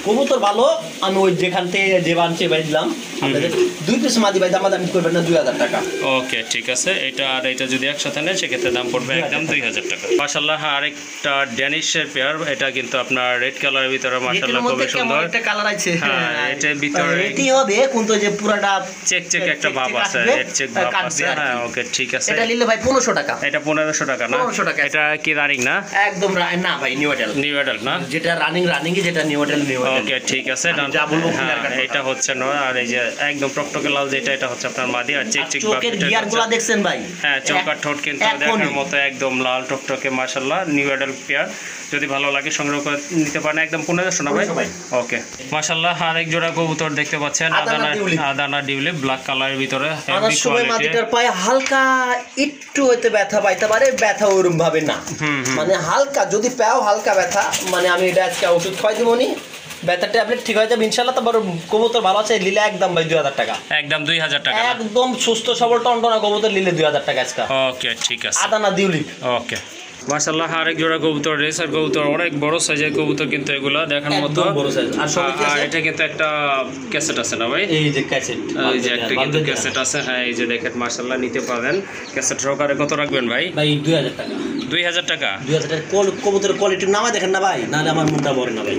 কবুতর ভালো, আমি ওই যেখান থেকে যে বানছে ভাই দিলাম আপনাদের। দুই পিস মাদি ভাই, দামাদামি করবেন না, 2000 টাকা। ওকে ঠিক আছে, এটা আর এটা যদি একসাথে নেন সেক্ষেত্রে দাম পড়বে একদম 2000 টাকা। মাশাআল্লাহ আরেকটা ড্যানিশের পেয়ার, এটা কিন্তু আপনার রেড কালারের ভিতরে মাশাআল্লাহ খুবই সুন্দর। একটা কালার আছে, হ্যাঁ, এটার ভিতরে এটি হবে কিন্তু যে পুরাটা চেক চেক একটা ভাব আছে, আসবে, রেড চেক ভাব কাটবে আছে। আর কি। হ্যাঁ ওকে ঠিক আছে, এটা নিলে ভাই 1500 টাকা। এটা 1500 টাকা না? 1500 টাকা। এটা কি রানিং না? একদম না ভাই, নিউ অ্যাডাল্ট। নিউ অ্যাডাল্ট না? যেটা রানিং কি যেটা নিউ অ্যাডাল্ট ওকে ঠিক আছে, আমি যা বলবো হ্যাঁ, clear cut কথা। এটা হচ্ছে নয়, আর এই যে একদম টকটকে লাল যেটা এটা হচ্ছে আপনার মাদি, আর চেক চেক ভাব চোখের এটা গিয়ারগুলো হচ্ছে- দেখছেন ভাই? হ্যাঁ চোখ আর ঠোঁট কিন্তু এখনই। দেখার মতো একদম লাল টকটকে মাশাআল্লাহ নিউ অ্যাডাল্ট পেয়ার। যদি ভালো লাগে সংগ্রহ করে নিতে পারেন, একদম 1500 না ভাই? 1500 ভাই। ওকে মাশাআল্লাহ আরেক জোড়া কবুতর দেখতে পাচ্ছেন, আদানা ডিউলি ব্ল্যাক কালারের ভিতরে। আমার সময় মাদিটার পায়ে হালকা একটু হইতে ব্যথা পাইতে পারে, ব্যথা ওরম ভাবে না, মানে হালকা, যদি পাও হালকা ব্যথা, মানে আমি এটা আজকে ওষুধ খাই দিব নি, ব্যথা ট্যাবলেট ঠিক হয়ে যাবে ইনশাআল্লাহ। তারপর কবুতর ভালো আছে নিলে একদম ভাই 2000 টাকা, একদম 2000 টাকা না? একদম সুস্থ সবল টনটনা কবুতর নিলে 2000 টাকা আজকে। ওকে ঠিক আছে, আদানা দিউলি। ওকে মাশাআল্লাহ। আরেক জোড়া কবুতর, রেসার কবুতর, অনেক বড় সাইজের কবুতর কিন্তু এগুলা দেখার মতো। একদম বড় সাইজ। আর সঙ্গে কি আর আছে? এটা কিন্তু একটা ক্যাসেট আছে না ভাই? এই যে ক্যাসেট, এই যে একটা কিন্তু ক্যাসেট আছে, হ্যাঁ এই যে দেখেন মাশাআল্লাহ নিতে পারেন ক্যাসেট সহকারে। কত রাখবেন ভাই? ভাই 2000 টাকা। 2000 টাকা? 2000 টাকা। কবুতরের কোয়ালিটি নামায় দেখেন না ভাই, নাহলে আমার মনটা ভরে না ভাই।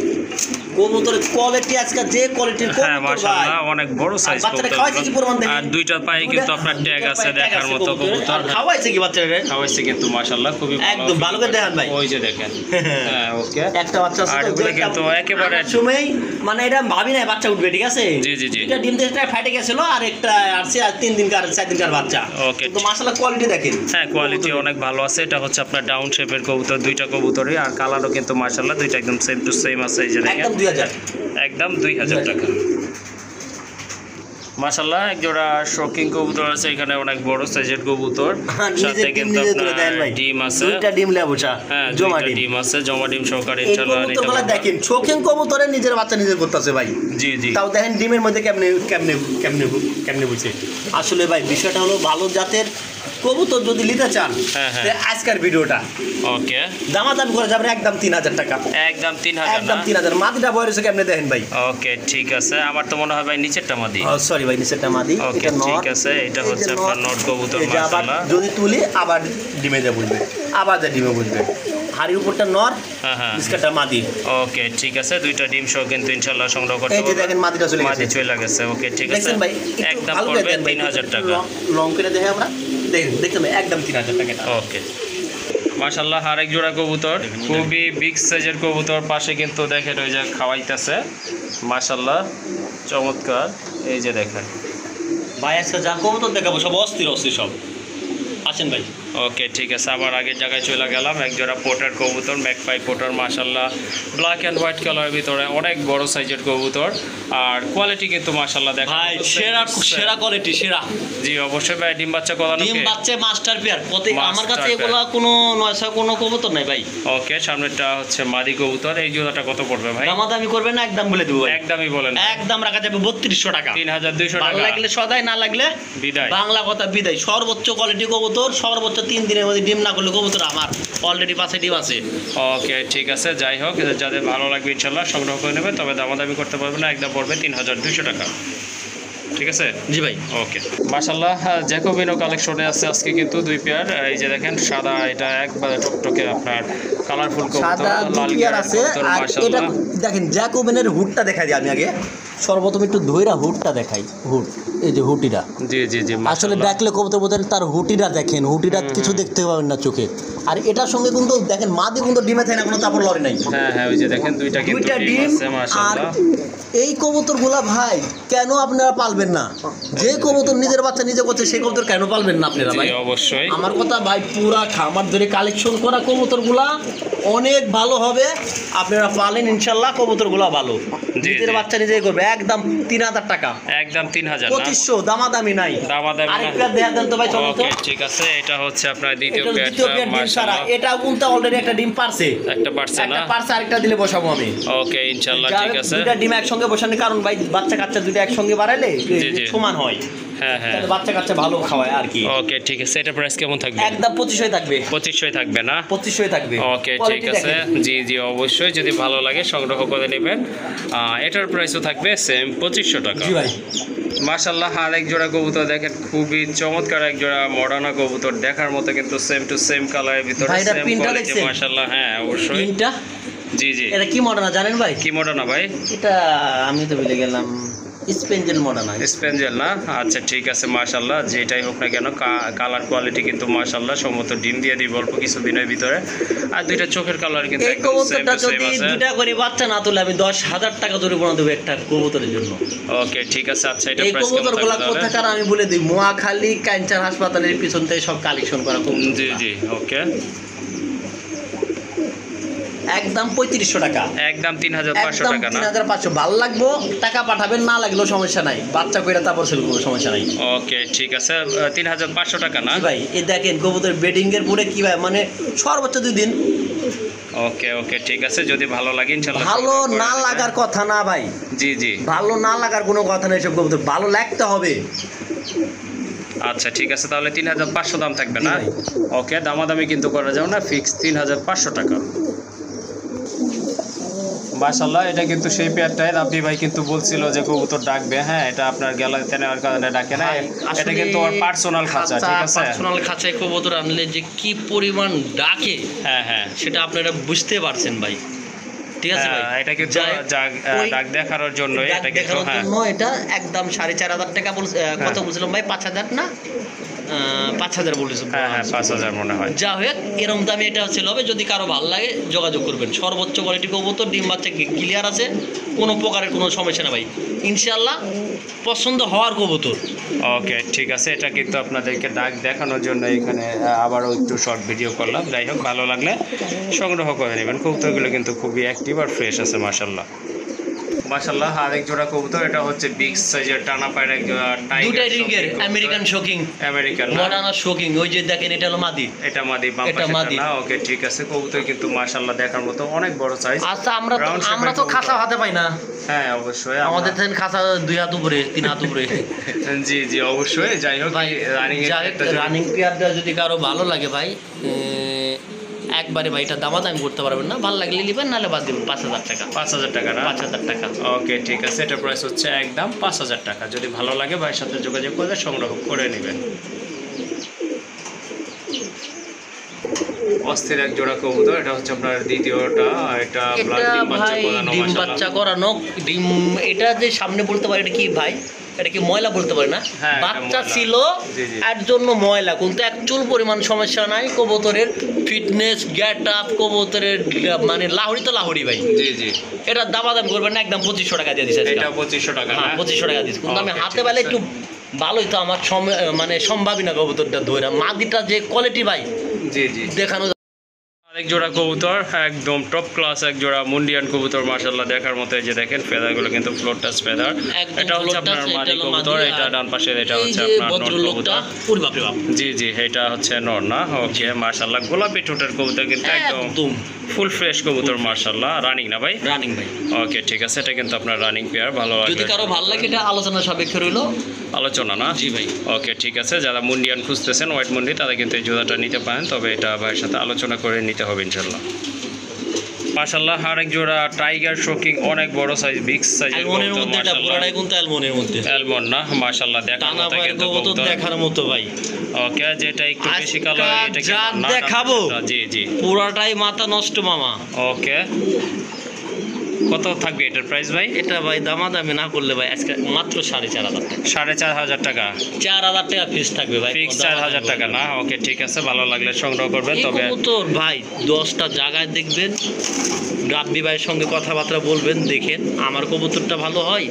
কবুতরের কোয়ালিটি আজকে যে কোয়ালিটির হ্যাঁ কবুতর ভাই, মাশাআল্লাহ অনেক বড় সাইজ বাচ্চাটা কবুতর। খাওয়াইছে কি পরিমাণ দেখেন? আর দুইটা পায়ে কিন্তু আপনার ট্যাগ আছে দেখার মতো কবুতর। আর খাওয়াইছে কি বাচ্চাটা? খাওয়াইছে কিন্তু মাশাআল্লাহ খুবই ভালো। একদম ভালো করে দেখেন ভাই। ওই যে দেখেন, হ্যাঁ ওকে। একটা বাচ্চা আছে আর তো, এগুলো যেটা কিন্তু একেবারে আমার সময় মানে এটা ভাবি নাই বাচ্চা উঠবে, ঠিক আছে? জি জি জি। এটা ডিম দিয়ে ফাটে গেছিল, আর একটা আসছে আর 3 দিনকার 4 দিনকার বাচ্চা। ওকে। কিন্তু মাশাআল্লাহ কোয়ালিটি দেখেন। হ্যাঁ কোয়ালিটি অনেক ভালো আছে। এটা হচ্ছে আপনার ডাউন শেপের কবুতর, দুইটা কবুতরই। আর কালারও কিন্তু মাশাআল্লাহ দুইটা একদম সেম টু সেম আছে। এই যে দেখেন একদম 2000। একদম 2000 টাকা মাশাআল্লাহ। এক জোড়া শৌখিন কবুতর আছে এখানে, অনেক বড় সাইজের কবুতর, সাথে কিন্তু আপনার ডিম আছে। দুইটা ডিম লেবুচা, হ্যাঁ জমা দুইটা ডিম। ডিম আছে, জমা ডিম সহকারে এই ইনশাআল্লাহ নিতে কবুতরগুলো পারবেন। দেখেন, শৌখিন কবুতরে নিজের বাচ্চা নিজে করতেছে ভাই। জি জি। তাও দেখেন ডিমের মধ্যে কেমনে কেমনে কেমনে কেমনে বুঝছে। আসলে ভাই বিষয়টা হলো ভালো জাতের কবুতর যদি নিতে চান, হ্যাঁ, হ্যাঁ। তাহলে আজকের ভিডিওটা ওকে দামাদামি করে যাবেন একদম 3000 টাকা। একদম 3000 একদম না? 3000। মাদিটা বয়সে কেমনে দেখেন ভাই? ওকে ঠিক আছে। আমার তো মনে হয় ভাই নিচেরটা মাদি। সরি ভাই, নিচেরটা মাদি। ওকে এটা নর। ঠিক আছে। এটা এই যে হচ্ছে আপনার নট কবুতর এই যে আবার মাশাআল্লাহ। যদি তুলি আবার ডিমে যা বুঝবে, আবার যা ডিমে বুঝবে। হাড়ির উপরটা নর, হ্যাঁ হ্যাঁ বিস্কাটটা মাদি। ওকে ঠিক আছে। দুইটা ডিম সহ কিন্তু ইনশাআল্লাহ সংগ্রহ করতে এই যে পারবেন। দেখেন মাদিটা চলে মাদি গেছে। চলে গেছে। ওকে ঠিক আছে। দেখছেন ভাই? একটু একদম ভালো করে পড়বে দেন ভাই, 3000 টাকা। লং করে দেখে আমরা দেখেন, দেখছেন ভাই একদম 3000 টাকা এটা। ওকে মাশাআল্লাহ। আরেক জোড়া কবুতর, খুবই বিগ সাইজের কবুতর। পাশে কিন্তু দেখেন ওই যে খাওয়াইতেছে মাশাআল্লাহ, চমৎকার। এই যে দেখেন ভাই আজকে যা কবুতর দেখাবো সব অস্থির অস্থির সব। আসেন ভাই। ওকে ঠিক আছে। আবার আগের জায়গায় চলে গেলাম। এক জোড়া পোটার কবুতর, ম্যাকপাই পোটার মাশাআল্লাহ, ব্ল্যাক অ্যান্ড হোয়াইট কালারের ভিতরে, অনেক বড় সাইজের কবুতর। আর কোয়ালিটি কিন্তু মাশাআল্লাহ দেখা ভাই সেরা সেরা কোয়ালিটি, সেরা। জি অবশ্যই ভাই। ডিম বাচ্চা করানো ডিম কি? বাচ্চা মাস্টার পেয়ার। আমার কাছে Master এগুলো কোনো নয়সা কোনো কবুতর নাই ভাই। ওকে সামনেরটা হচ্ছে মাদি কবুতর। এই জোড়াটা কত পড়বে ভাই? দামাদামি করবেন না, একদম বলে দেবো ভাই। একদমই বলেন। একদম রাখা যাবে 3200 টাকা। 3200 ভালো টাকা লাগলে সদাই, না লাগলে বিদায়। বাংলা কথা বিদায়। সর্বোচ্চ কোয়ালিটি কবুতর, সর্বোচ্চ 3 দিনের মধ্যে ডিম না করলে কবুতর আমার অলরেডি 5 ডিম আছে। ওকে ঠিক আছে। যাই হোক, যাদের ভালো লাগবে ইনশাল্লাহ সংগ্রহ করে নেবে, তবে দামাদামি করতে পারবে না। একদম পড়বে 3200 টাকা। ঠিক আছে জি ভাই। ওকে মাশাআল্লাহ। জ্যাকোবিনো কালেকশনে আছে আজকে কিন্তু 2 পেয়ার। এই যে দেখেন সাদা, এটা একবারে টকটকে আপনার কালারফুল কবুতর, সাদা লাল দুটিয়ার আছে। কবুতর আর এটা মাশাআল্লাহ। দেখেন জ্যাকোবিনের হুডটা দেখাই দিই আমি আগে। সর্বপ্রথম একটু ধইরা হুডটা দেখাই। হুড, এই যে হুটিটা জি জি জি আসলে মাশাআল্লাহ। দেখলে কবুতর বোঝেন, তার হুটিটা দেখেন, হুটিটা কিছু দেখতে পাবেন না চোখে। আর এটার সঙ্গে কিন্তু দেখেন মাদি কিন্তু ডিমে থাকে না, কোনো তারপর লড়ে নাই। হ্যাঁ হ্যাঁ ওই যে দেখেন দুইটা কিন্তু দুইটা ডিম ডিম। আছে আর মাশাআল্লাহ। এই কবুতরগুলা ভাই কেন আপনারা পালবেন না? যে কবুতর নিজের বাচ্চা নিজে করছে সেই কবুতর কেন পালবেন না আপনারা ভাই? জি অবশ্যই। আমার কথা ভাই, পুরা খামার ধরে কালেকশন করা কবুতরগুলা অনেক ভালো হবে। আপনারা পালেন ইনশাল্লাহ, কবুতরগুলা ভালো। জি, নিজের জি। বাচ্চা নিজেই করবে। একদম 3000 টাকা। একদম 3000 না? 2500, দামাদামি নাই। দামাদামি না? আরেকটা দেখা দেন তো ভাই, চলুন তো। ওকে ঠিক আছে। এটা হচ্ছে আপনার দ্বিতীয় এটা হলো দ্বিতীয় পেয়ারটা পেয়ার ডিম সারা। মাশাআল্লাহ। এটা কিন্তু অলরেডি একটা ডিম পারছে। একটা পারছে না? একটা পারছে, আরেকটা দিলে বসাবো আমি। ওকে ইনশাআল্লাহ ঠিক আছে। দুইটা ডিম একসঙ্গে বসানোর কারণ ভাই, বাচ্চা কাচ্চা দুইটা একসঙ্গে বাড়াইলে জি, জি। সমান হয়। হ্যাঁ হ্যাঁ তাহলে বাচ্চা কাচ্চা ভালো খাওয়ায় আর কি। ওকে ঠিক আছে। এটা প্রাইস কেমন থাকবে? একদম 2500 থাকবে। 2500 থাকবে না? 2500 থাকবে। ওকে ঠিক Quality আছে। দেখেন। জি জি অবশ্যই, যদি ভালো লাগে সংগ্রহ করে নেবেন। এটার প্রাইসও থাকবে সেম 2500 টাকা। জি ভাই। মাশাআল্লাহ। আর এক জোড়া কবুতর দেখেন, খুবই চমৎকার এক জোড়া মডার্না কবুতর, দেখার মতো কিন্তু সেম টু সেম কালারের ভিতরে, ভাই, এটা সেম পিনটা কোয়ালিটি দেখছেন? মাশাআল্লাহ। হ্যাঁ অবশ্যই। তিনটা। জি জি। এটা কি মডার্না জানেন ভাই? কি মডার্না ভাই? এটা আমি তো ভুলে গেলাম। স্পেঞ্জেল মডার্না। স্পেঞ্জেল না? আচ্ছা ঠিক আছে মাশাআল্লাহ। যেটাই হোক না কেন কালার কোয়ালিটি কিন্তু মাশাআল্লাহ সম্মত। ডিম দিয়ে দিব অল্প কিছুদিনের ভিতরে। আর দুইটা চোখের কালার কিন্তু এই একদম সেম কবুতরটা টু সেম যদি আছে। দুইটা করে বাচ্চা না তুলে আমি 10,000 টাকা জরিমানা দেবো একটা কবুতরের জন্য। ওকে ঠিক আছে। আচ্ছা এটা এই প্রাইস কেমন কবুতরগুলা থাকবে তাহলে? কোথাকার আমি বলে দিই, মোয়াখালী ক্যান্সার হাসপাতালের পিছন থেকে সব কালেকশন করা কবুতর। জি জি ওকে। একদম 3500 টাকা। একদম 3500 একদম টাকা না? 3500। ভালো লাগবো টাকা পাঠাবেন, না লাগলেও সমস্যা নাই। বাচ্চা কইরা তারপর সেল করবো, সমস্যা নাই। ওকে ঠিক আছে। 3500 টাকা না? জি ভাই, এই দেখেন কবুতর বেডিং এর পরে কি ভাই, মানে সর্বোচ্চ 2 দিন। ওকে ওকে ঠিক আছে, যদি ভালো লাগে ইনশাআল্লাহ ভালো না লাগার কথা না ভাই, জি জি ভালো না লাগার কোনো কথা নেই, সব কবুতর ভালো লাগতে হবে। আচ্ছা ঠিক আছে, তাহলে 3500 দাম থাকবে না? জি ভাই। ওকে, দামাদামি কিন্তু করা যাবে না, ফিক্স 3500 টাকা। মাশাআল্লাহ, এটা কিন্তু সেই পেয়ারটাই রাব্বি ভাই কিন্তু বলছিল যে কবুতর ডাকবে। হ্যাঁ, এটা আপনার গ্যালারিতে নেওয়ার কারণে ডাকে না, এটা কিন্তু ওর পার্সোনাল খাঁচা, ঠিক আছে? পার্সোনাল খাঁচায় কবুতর আনলে যে কি পরিমাণ ডাকে, হ্যাঁ হ্যাঁ, সেটা আপনারা বুঝতে পারছেন ভাই, ঠিক আছে ভাই? এটা কিন্তু ডাক দেখানোর জন্য, ডাক এটা কিন্তু দেখানোর হ্যাঁ জন্য এটা একদম 4500 টাকা কত বলছিলাম ভাই? 5000 না 5000 বলেছিলাম। হ্যাঁ হ্যাঁ, 5000 মনে হয়। যা হোক, এরকম দামে এটা হচ্ছে হবে। যদি কারো ভালো লাগে যোগাযোগ করবেন। সর্বোচ্চ কোয়ালিটি কবুতর, ডিম বাচ্চা ক্লিয়ার আছে, কোনো প্রকারের কোনো সমস্যা না ভাই, ইনশাআল্লাহ পছন্দ হওয়ার কবুতর। ওকে ঠিক আছে, এটা কিন্তু আপনাদেরকে ডাক দেখানোর জন্য এখানে আবারও একটু শর্ট ভিডিও করলাম। যাই হোক, ভালো লাগলে সংগ্রহ করে নেবেন। কবুতরগুলো কিন্তু খুবই অ্যাক্টিভ আর ফ্রেশ আছে মাশাআল্লাহ। মাশাআল্লাহ, আরেক জোড়া কবুতর, এটা হচ্ছে বিগ সাইজের টানা পায়রা দুইটা রিংয়ের American show king, American modern show king. ওই যে দেখেন, এটা হলো মাদি, এটা মাদি, এটা মাদি। ওকে ঠিক আছে, কবুতর কিন্তু মাশাআল্লাহ দেখার মতো অনেক বড় সাইজ। আচ্ছা, আমরা তো খাঁচা হাতে পাই না। হ্যাঁ অবশ্যই, আমাদের থেকে খাঁচা 2 হাত উপরে 3 হাত উপরে। জি জি অবশ্যই। যাই হোক ভাই, রানিং পেয়ারটা যদি কারো ভালো লাগে ভাই, একবারে ভাই এটা দামাদামি করতে পারবেন না, ভালো লাগলে নেবেন, নাহলে বাদ দেবেন। 5000 টাকা, 5000 টাকা না? 5000 টাকা। ওকে ঠিক আছে, এটা প্রাইস হচ্ছে একদম 5000 টাকা। যদি ভালো লাগে ভাইয়ের সাথে যোগাযোগ করে সংগ্রহ করে নেবেন। অস্থির এক জোড়া কবুতর, এটা হচ্ছে আপনার দ্বিতীয়টা, এটা ব্ল্যাক ডিম বাচ্চা ভাই করানো ডিম মাশাআল্লাহ। বাচ্চা করানো ডিম। এটা যে সামনে বলতে পারি এটা কি ভাই, এটা কি ময়লা বলতে পারি না, হ্যাঁ, এটা বাচ্চা ময়লা। ছিল জি, জি। এর জন্য ময়লা, কিন্তু এক চুল পরিমাণ সমস্যা নাই। কবুতরের ফিটনেস, গেট আপ, কবুতরের মানে লাহড়ি তো লাহড়ি ভাই। জি জি, এটা দাম করবেন না, একদম 2500 টাকা দিয়ে দিচ্ছে। এটা 2500 টাকা না? 2500 টাকা দিচ্ছে, কিন্তু আমি Okay, হাতে ঠিক বেলা আছে। একটু ভালোই তো আমার মানে সম্ভাবী না কবুতরটা ধরে। মাদিটা যে কোয়ালিটি ভাই জি জি। দেখানো। আরেক জোড়া কবুতর, একদম টপ ক্লাস এক জোড়া মুন্ডিয়ান কবুতর মাশাআল্লাহ দেখার মতো। এই যে দেখেন ফেদারগুলো কিন্তু ফ্লোর টাচ ফেদার। একদম এটা হচ্ছে floor touch, আপনার মাদি এটা হলো কবুতর, মাদি। এটা আর ডান পাশের, এটা এই হচ্ছে যে আপনার নর ভদ্রলোকটা, কবুতর। ওরে বাপরে বাপ। জি জি, এটা হচ্ছে নর না? ওকে মাশাআল্লাহ, গোলাপি ঠোঁটের কবুতর কিন্তু একদম একদম ফুল ফ্রেশ কবুতর মাশাআল্লাহ। রানিং না ভাই? রানিং ভাই। ওকে ঠিক আছে, এটা কিন্তু আপনার রানিং পেয়ার। ভালো যদি লাগবে কারো ভালো লাগে, এটা আলোচনা সাপেক্ষে রইলো। আলোচনা না? জি ভাই। ওকে ঠিক আছে, যারা মুন্ডিয়ান খুঁজতেছেন, হোয়াইট মুন্ডি, তারা কিন্তু এই জোড়াটা নিতে পারেন, তবে এটা ভাইয়ের সাথে আলোচনা করে নিতে হবে ইনশাল্লাহ। মাশাআল্লাহ, আরেক জোড়া টাইগার শোকিং, অনেক বড় সাইজ, বিগ সাইজের অ্যালমনের মধ্যে, এটা পুরোটাই কিন্তু অ্যালমনের মধ্যে। অ্যালমন্ড না? মাশাআল্লাহ দেখার টানা মতো পায়ের কিন্তু কবুতর কবুতর। দেখার মতো ভাই। ওকে, যেটা একটু বেশি আজকা কালার, এটা যা কিন্তু না দেখাবো। জি জি। পুরাটাই মাথা নষ্ট মামা। ওকে, কত থাকবে এটার প্রাইস ভাই? এটা ভাই দামাদামি না করলে ভাই আজকে মাত্র 4500 টাকা। 4500 টাকা 4000 টাকা ফিক্স থাকবে ভাই, ফিক্স 4000 টাকা না? ওকে ঠিক আছে, ভালো লাগলে সংগ্রহ করবেন। এই তবে কবুতর ভাই 10টা জায়গায় দেখবেন, রাব্বি ভাইয়ের সঙ্গে কথাবার্তা বলবেন, দেখেন আমার কবুতরটা ভালো হয়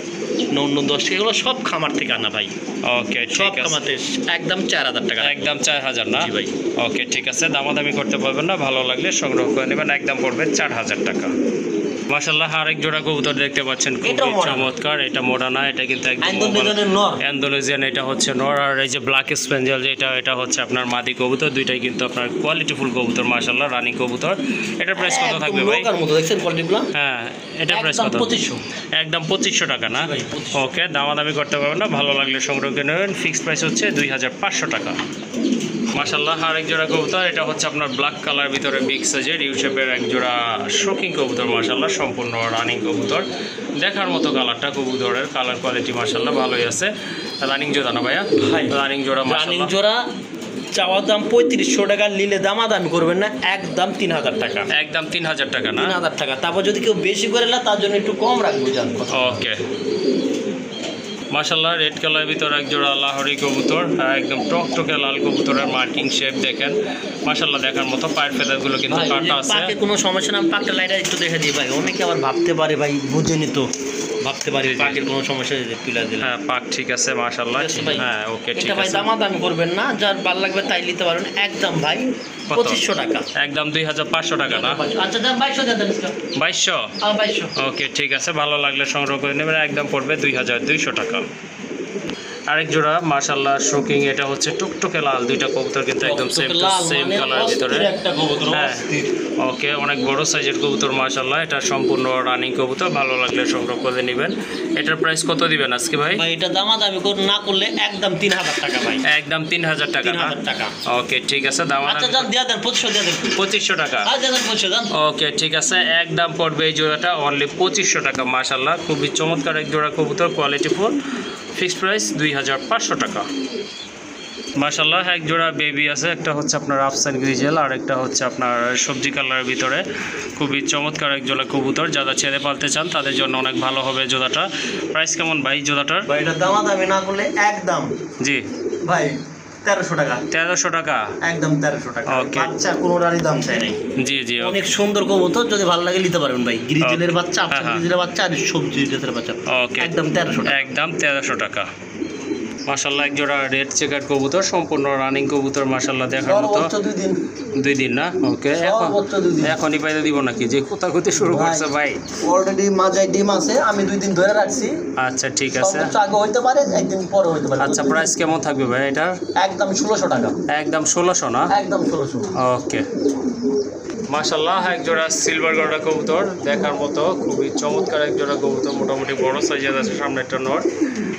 না অন্য 10টা, এগুলো সব খামার থেকে আনা ভাই, ওকে সব ঠিক আছে, খামাতে একদম 4000 টাকা। একদম 4000 না? জি ভাই। ওকে ঠিক আছে, দামাদামি করতে পারবেন না, ভালো লাগলে সংগ্রহ করে নেবেন, একদম পড়বে 4000 টাকা। মাশাআল্লাহ, আরেক জোড়া কবুতর দেখতে পাচ্ছেন, খুবই এটাও মোডানা। চমৎকার। এটা মোডানা, এটা কিন্তু একদম ইন্দোনেশিয়ানের নর। ইন্দোনেশিয়ান, এটা হচ্ছে নর। আর এই যে ব্ল্যাক স্পেঞ্জেল, এটা হচ্ছে আপনার মাদি কবুতর। দুইটাই কিন্তু আপনার কোয়ালিটিফুল কবুতর মাশাআল্লাহ, রানিং কবুতর। এটার প্রাইস কত থাকবে ভাই? লোকার মতো দেখছেন কোয়ালিটিগুলো। হ্যাঁ, এটা প্রাইস একদম কত? 2500। একদম 2500 টাকা না? জি ভাই, 2500 ওকে, দামাদামি করতে পারবেন না, ভালো লাগলে সংগ্রহ করে নেবেন। ফিক্সড প্রাইস হচ্ছে 2500 টাকা। মাশাআল্লাহ, আরেক জোড়া কবুতর, এটা হচ্ছে আপনার ব্ল্যাক কালার ভিতরে বিগ সাইজের ইউ শেপের এক জোড়া শোকিং কবুতর মাশাআল্লাহ, সম্পূর্ণ রানিং কবুতর। দেখার মতো কালারটা, কবুতরের কালার কোয়ালিটি মাশাআল্লাহ ভালোই আছে। রানিং জোড়া না ভাইয়া? ভাই, রানিং জোড়া রানিং মাশাআল্লাহ। জোড়া চাওয়া দাম 3500 টাকা, নিলে দামাদামি করবেন না, একদম 3000 টাকা। একদম 3000 টাকা না? 3000 টাকা। তারপর যদি কেউ বেশি করে না, তার জন্য একটু কম রাখবো, জান কথা। ওকে মাশাআল্লাহ, রেড কালারের ভিতর এক জোড়া লাহোরি কবুতর, একদম টকটকে লাল কবুতরের মার্কিং শেপ দেখেন মাশাআল্লাহ, দেখার মতো। পায়ের ফেদারগুলো কিন্তু ভাই, কাটা আছে। পাকে কোনো সমস্যা না, আমি পাকটা লাইটা একটু দেখে দিই ভাই, অনেকে আবার ভাবতে পারে ভাই, বুঝেনি তো, ভাবতে পারি জি, জি। পাকের কোনো সমস্যা নেই, তুলে দিলাম। হ্যাঁ, পাক ঠিক আছে মাশাআল্লাহ। ঠিক আছে ভাই। হ্যাঁ ওকে ঠিক এটা ভাই আছে। দামাদামি করবেন না, যার ভালো লাগবে তাই নিতে পারবেন, একদম ভাই কত? 2500 টাকা। একদম 2500 টাকা না? আচ্ছা দাম 2200 দেন আজকে। 2200? 2200। ওকে ঠিক আছে, ভালো লাগলে সংগ্রহ করে নেবেন, একদম পড়বে 2200 টাকা। আরেক জোড়া মাশাআল্লাহ শোকিং, এটা হচ্ছে টুকটুকে লাল, দুইটা কবুতর কিন্তু একদম সেম টু সেম কালার ভিতরে। হ্যাঁ ওকে, অনেক বড় সাইজের কবুতর মাশাআল্লাহ, এটা সম্পূর্ণ রানিং কবুতর, ভালো লাগলে সংগ্রহ করে নেবেন। এটার প্রাইস কত দিবেন আজকে ভাই? ভাই এটা দামাদামি না করলে একদম 3000 টাকা ভাই, একদম 3000 টাকা না? 3000 টাকা। ওকে ঠিক আছে, আচ্ছা যান দিয়া দেন 2500 দিয়া দেন, 2500 টাকা। আচ্ছা দেন 2500 দেন। ওকে ঠিক আছে, একদম পড়বে এই জোড়াটা অনলি 2500 টাকা মাশাআল্লাহ, খুবই চমৎকার এক জোড়া কবুতর, কোয়ালিটি ফুল, ফিক্সড প্রাইস 2500 টাকা মাশাআল্লাহ। এক জোড়া বেবি আছে, একটা হচ্ছে আপনার আফসান গ্রিজেল আর একটা হচ্ছে আপনার সবজি কালারের ভিতরে, খুবই চমৎকার এক জোড়া কবুতর, যারা ছেড়ে পালতে চান তাদের জন্য অনেক ভালো হবে জোড়াটা। প্রাইস কেমন ভাই জোড়াটার? ভাই এটা দামাদামি না করলে একদম জি ভাই 1300 টাকা, 1300 টাকা একদম 1300 টাকা। ওকে। বাচ্চা কোনো রানি দাম চাই নাই। জি জি অনেক সুন্দর কবুতর, যদি ভালো লাগে নিতে পারবেন ভাই। গ্রিজেলের ওকে। বাচ্চা, আফসান হ্যাঁ। গ্রিজেলের বাচ্চা আর সবজি জাতের বাচ্চা, ওকে একদম 1300 টাকা। একদম 1300 টাকা মাশাআল্লাহ। এক জোড়া রেড চেকার কবুতর, সম্পূর্ণ রানিং কবুতর মাশাআল্লাহ, দেখার মতো। সর্বোচ্চ 2 দিন, 2 দিন না? ওকে, সর্বোচ্চ 2 দিন। এখনই পাইতে দিব নাকি যে কোথাকুতি শুরু করছে ভাই? অলরেডি মাজায় ডিম আছে, আমি 2 দিন ধরে রাখছি। আচ্ছা ঠিক আছে, সর্বোচ্চ আগে হইতে পারে, একদিন পরে হইতে পারে। আচ্ছা প্রাইস কেমন থাকবে ভাই এটার? একদম 1600 টাকা, একদম 1600 না? একদম 1600। ওকে মাশাআল্লাহ, এক জোড়া সিলভার গড়া কবুতর, দেখার মতো খুবই চমৎকার এক জোড়া কবুতর, মোটামুটি বড় সাইজের আছে, সামনে একটা নর,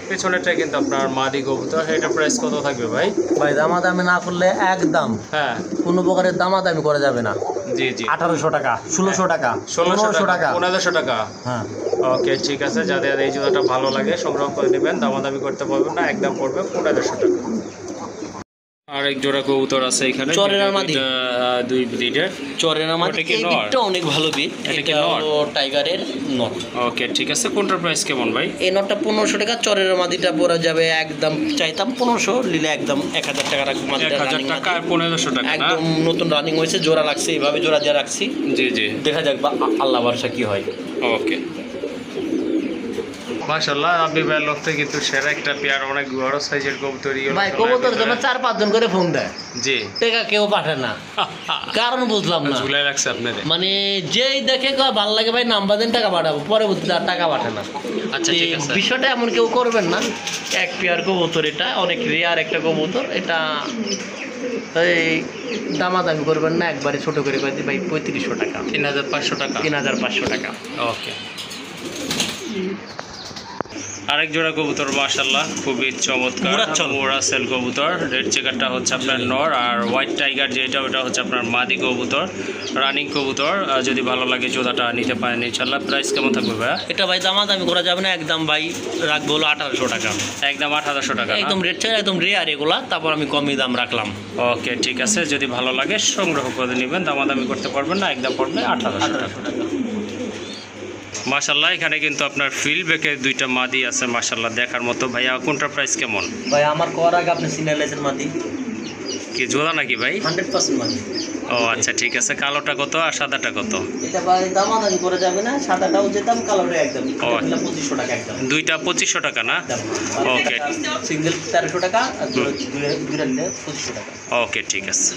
পেছনেরটা কিন্তু আপনার মাদি কবুতর। এটার প্রাইস কত থাকবে ভাই? ভাই দামাদামি না করলে একদম হ্যাঁ কোনো প্রকারের দামাদামি করা যাবে না। জি জি 1800 টাকা, 1600 টাকা, 1600 টাকা। 1500 টাকা। হ্যাঁ ওকে ঠিক আছে, যাদের এই জোড়াটা ভালো লাগে সংগ্রহ করে নেবেন, দামাদামি করতে পারবেন না, একদম পড়বে 1500 টাকা। আর এক জোড়া কবুতর আছে এখানে, চরের আর মাদি? দুই ব্রিডের চরের আমাদের ওটা কি এই নর? বিটটা অনেক ভালো বিট, এটা কি এটা নর? হলো টাইগারের নট। ওকে ঠিক আছে, কোনটার প্রাইস কেমন ভাই? এই নটটা 1500 টাকা, চরের মাদিটা পড়া যাবে একদম, চাইতাম 1500, নিলে একদম 1000 টাকা রাখবো। মাদিটা 1000 running টাকা আর মাদি। 1500 টাকা না? একদম নতুন রানিং হয়েছে, জোড়া লাগছে, এইভাবে জোড়া দিয়ে রাখছি, জি জি দেখা যাক বা আল্লাহ ভরসা কি হয়। ওকে মাশাআল্লাহ, আপনি ভাই লফতে কিন্তু সেরা একটা পেয়ার, অনেক বড় সাইজের কবুতর। ভাই কবুতর জন্য 4-5 জন করে ফোন দেয়, জি টাকা কেউ পাঠায় না, কারণ বুঝলাম না। ঝুলাই রাখছে আপনাদের? মানে যেই দেখে কয় ভালো লাগে ভাই নাম্বার দেন, টাকা পাঠাবো, পরবর্তীতে আর টাকা পাঠায় না। আচ্ছা ঠিক আছে, বিষয়টা এমন কেউ করবেন না। এক পেয়ার কবুতর, এটা অনেক রেয়ার একটা কবুতর, এটা এই দামাদামি করবেন না, একবারে ছোট করে কয়ে দিই ভাই 3500 টাকা, 3500 টাকা। 3500 টাকা। ওকে আরেক জোড়া কবুতর মাশাআল্লাহ, খুবই চমৎকার মুরাচ্ছল। মোরাসেল কবুতর, রেড চেকারটা হচ্ছে আপনার নর, আর হোয়াইট টাইগার যেটা ওটা হচ্ছে আপনার মাদি কবুতর, রানিং কবুতর। যদি ভালো লাগে জোড়াটা নিতে পারেন ইনশাআল্লাহ। প্রাইস কেমন থাকবে ভাইয়া? এটা ভাই দামাদামি করা যাবে না, একদম ভাই রাখবো হলো 1800 টাকা, একদম 1800 টাকা না? একদম রেট চাই, একদম রেয়ার এগুলা, তারপর আমি কমই দাম রাখলাম। ওকে ঠিক আছে, যদি ভালো লাগে সংগ্রহ করে নেবেন, দামাদামি করতে পারবেন না, একদম পড়বে 1800 টাকা। মাশাআল্লাহ, এখানে কিন্তু আপনার ফিল্ড ব্যাকের দুইটা মাদি আছে মাশাআল্লাহ, দেখার মতো। ভাইয়া কোনটার প্রাইস কেমন? ভাই আমার করার আগে আপনি সিনালাইজের মাদি কি জোড়া নাকি ভাই? 100% মাদি। ও আচ্ছা ঠিক আছে, কালোটা কত আর সাদাটা কত? এটা ভাই দামাদামি করা যাবে না, সাদাটাও যেতাম, কালোটা একদম ও। 2500 টাকা একদম। দুইটা 2500 টাকা না? ওকে সিঙ্গেল 1300 টাকা আর দুইটা নিলে 2500 টাকা। ওকে ঠিক আছে।